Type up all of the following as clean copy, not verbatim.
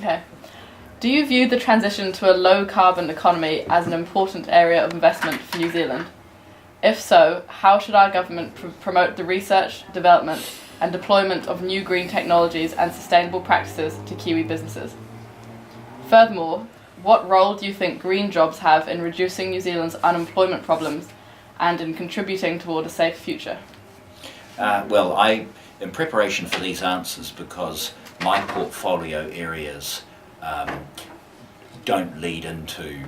Okay. Do you view the transition to a low-carbon economy as an important area of investment for New Zealand? If so, how should our government promote the research, development and deployment of new green technologies and sustainable practices to Kiwi businesses? Furthermore, what role do you think green jobs have in reducing New Zealand's unemployment problems and in contributing toward a safe future? In preparation for these answers, because my portfolio areas don't lead into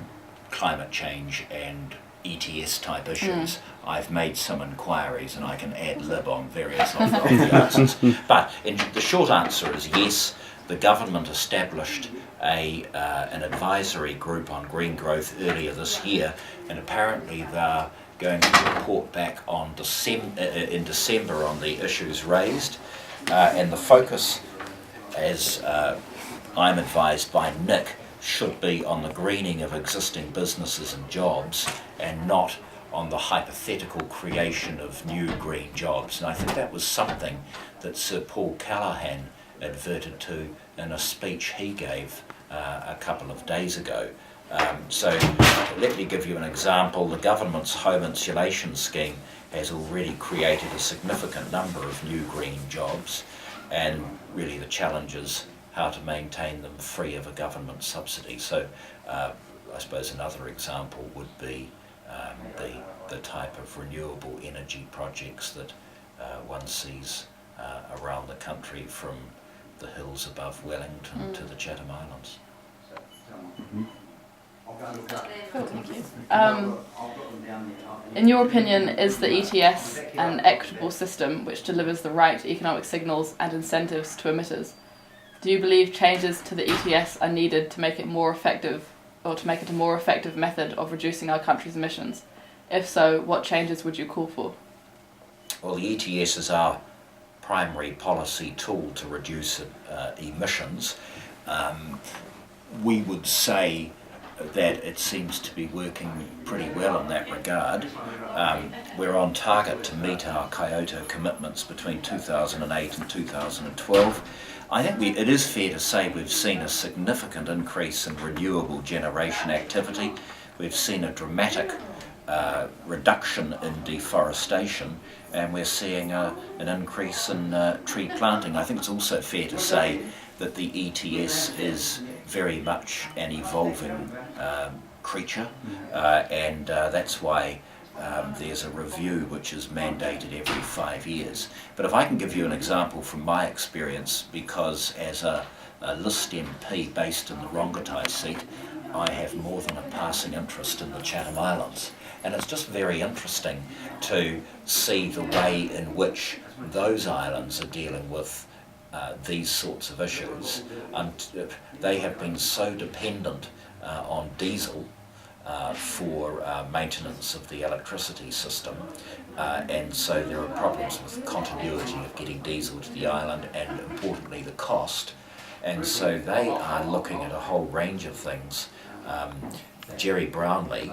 climate change and ETS type issues, I've made some inquiries and I can ad lib on various of the answers. But the short answer is yes, the government established an advisory group on green growth earlier this year, and apparently they're going to report back on in December on the issues raised, and the focus, as I'm advised by Nick, should be on the greening of existing businesses and jobs and not on the hypothetical creation of new green jobs. And I think that was something that Sir Paul Callaghan adverted to in a speech he gave a couple of days ago. So let me give you an example. The government's home insulation scheme has already created a significant number of new green jobs, and really the challenge is how to maintain them free of a government subsidy. So I suppose another example would be the type of renewable energy projects that one sees around the country, from the hills above Wellington to the Chatham Islands. Cool, thank you. In your opinion, is the ETS an equitable system which delivers the right economic signals and incentives to emitters? Do you believe changes to the ETS are needed to make it more effective, or to make it a more effective method of reducing our country's emissions? If so, what changes would you call for? Well, the ETS is our primary policy tool to reduce emissions. We would say that it seems to be working pretty well in that regard. We're on target to meet our Kyoto commitments between 2008 and 2012. I think it is fair to say we've seen a significant increase in renewable generation activity. We've seen a dramatic reduction in deforestation, and we're seeing an increase in tree planting. I think it's also fair to say that the ETS is very much an evolving creature, and that's why there's a review which is mandated every 5 years. But if I can give you an example from my experience, because as a List MP based in the Rongotai seat, I have more than a passing interest in the Chatham Islands. And it's just very interesting to see the way in which those islands are dealing with these sorts of issues. They have been so dependent on diesel for maintenance of the electricity system, and so there are problems with continuity of getting diesel to the island, and importantly the cost. And so they are looking at a whole range of things. Jerry Brownlee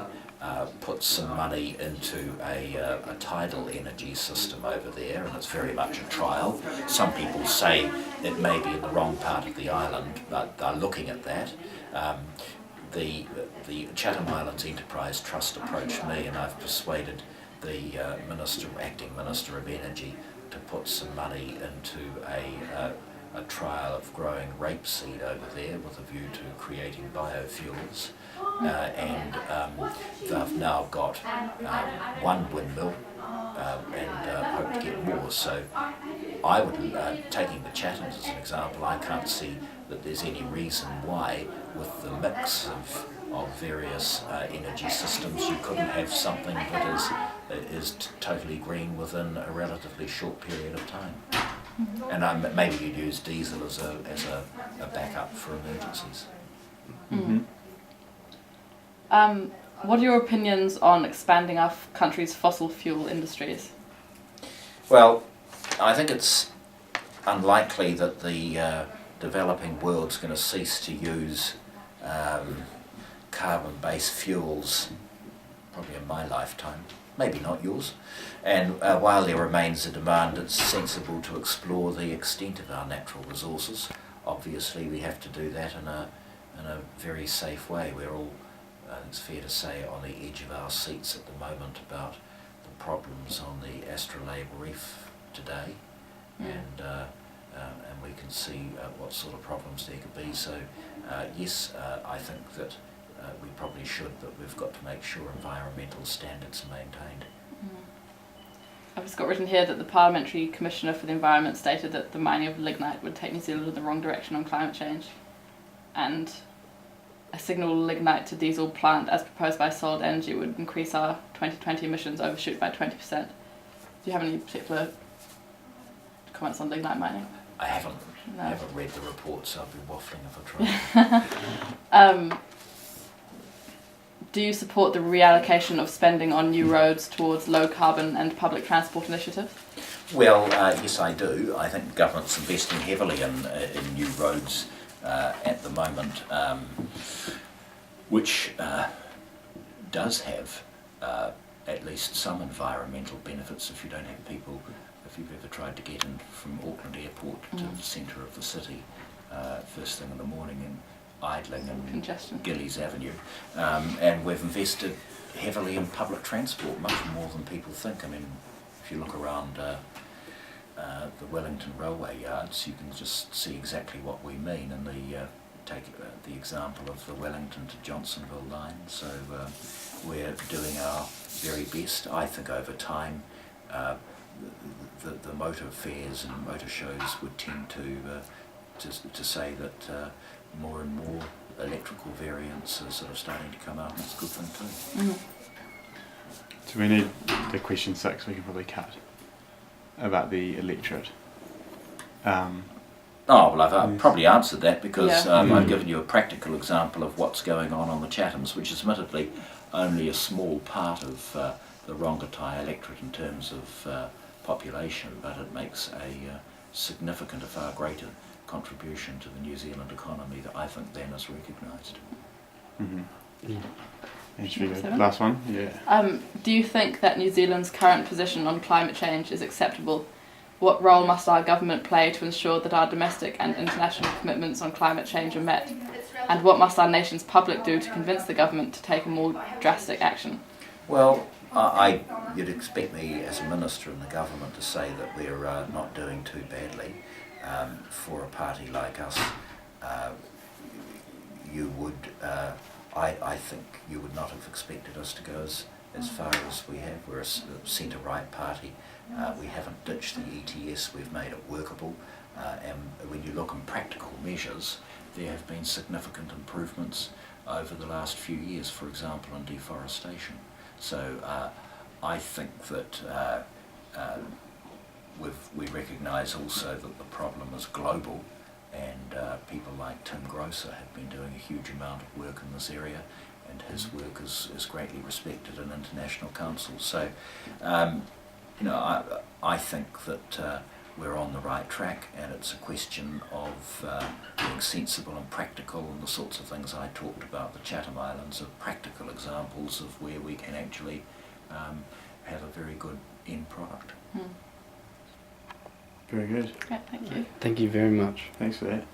put some money into a tidal energy system over there, and it's very much a trial. Some people say it may be in the wrong part of the island, but they're looking at that. The Chatham Islands Enterprise Trust approached me, and I've persuaded the acting Minister of Energy to put some money into a trial of growing rapeseed over there with a view to creating biofuels. And they've now got one windmill and hope to get more. So I would, taking the Chathams as an example, I can't see that there's any reason why, with the mix of various energy systems, you couldn't have something that is totally green within a relatively short period of time. And maybe you'd use diesel as a backup for emergencies. What are your opinions on expanding our country's fossil fuel industries? Well, I think it's unlikely that the developing world's going to cease to use carbon-based fuels, probably in my lifetime, maybe not yours. And while there remains a demand, it's sensible to explore the extent of our natural resources. obviously we have to do that in a very safe way. We're all, I think it's fair to say, on the edge of our seats at the moment about the problems on the astrolabe reef today, and we can see what sort of problems there could be. So yes, I think that we probably should, but we've got to make sure environmental standards are maintained. I've just got written here that the Parliamentary Commissioner for the Environment stated that the mining of lignite would take New Zealand in the wrong direction on climate change, and a signal lignite to diesel plant as proposed by Solid Energy would increase our 2020 emissions overshoot by 20%. Do you have any particular comments on lignite mining? I haven't read the report, so I'll be waffling if I try. Do you support the reallocation of spending on new roads towards low carbon and public transport initiatives? Well, yes, I do. I think the government's investing heavily in new roads at the moment, which does have at least some environmental benefits. If you don't have people, if you've ever tried to get in from Auckland Airport to the centre of the city first thing in the morning and idling in Gillies Avenue, and we've invested heavily in public transport, much more than people think. I mean, if you look around the Wellington railway yards, you can just see exactly what we mean. And take the example of the Wellington to Johnsonville line. So we're doing our very best. I think over time the motor fairs and motor shows would tend to say that more and more electrical variants are sort of starting to come out, and that's a good thing too. So we need the question 6 we can probably cut about the electorate. Well, I've probably answered that because I've given you a practical example of what's going on the Chathams, which is admittedly only a small part of the Rongotai electorate in terms of population, but it makes a significant, a far greater contribution to the New Zealand economy that I think then is recognised. Last one. Yeah. Do you think that New Zealand's current position on climate change is acceptable? What role must our government play to ensure that our domestic and international commitments on climate change are met? And what must our nation's public do to convince the government to take a more drastic action? Well, you'd expect me as a minister in the government to say that we're not doing too badly. For a party like us, you would, I think you would not have expected us to go as far as we have. We're a centre-right party. We haven't ditched the ETS, we've made it workable, and when you look at practical measures, there have been significant improvements over the last few years, for example in deforestation. So I think that we recognise also that the problem is global, and people like Tim Grosser have been doing a huge amount of work in this area, and his work is greatly respected in international councils. So I think that we're on the right track, and it's a question of being sensible and practical, and the sorts of things I talked about, the Chatham Islands, are practical examples of where we can actually have a very good end product. Very good. Yeah, thank you. Thank you very much. Thanks for that.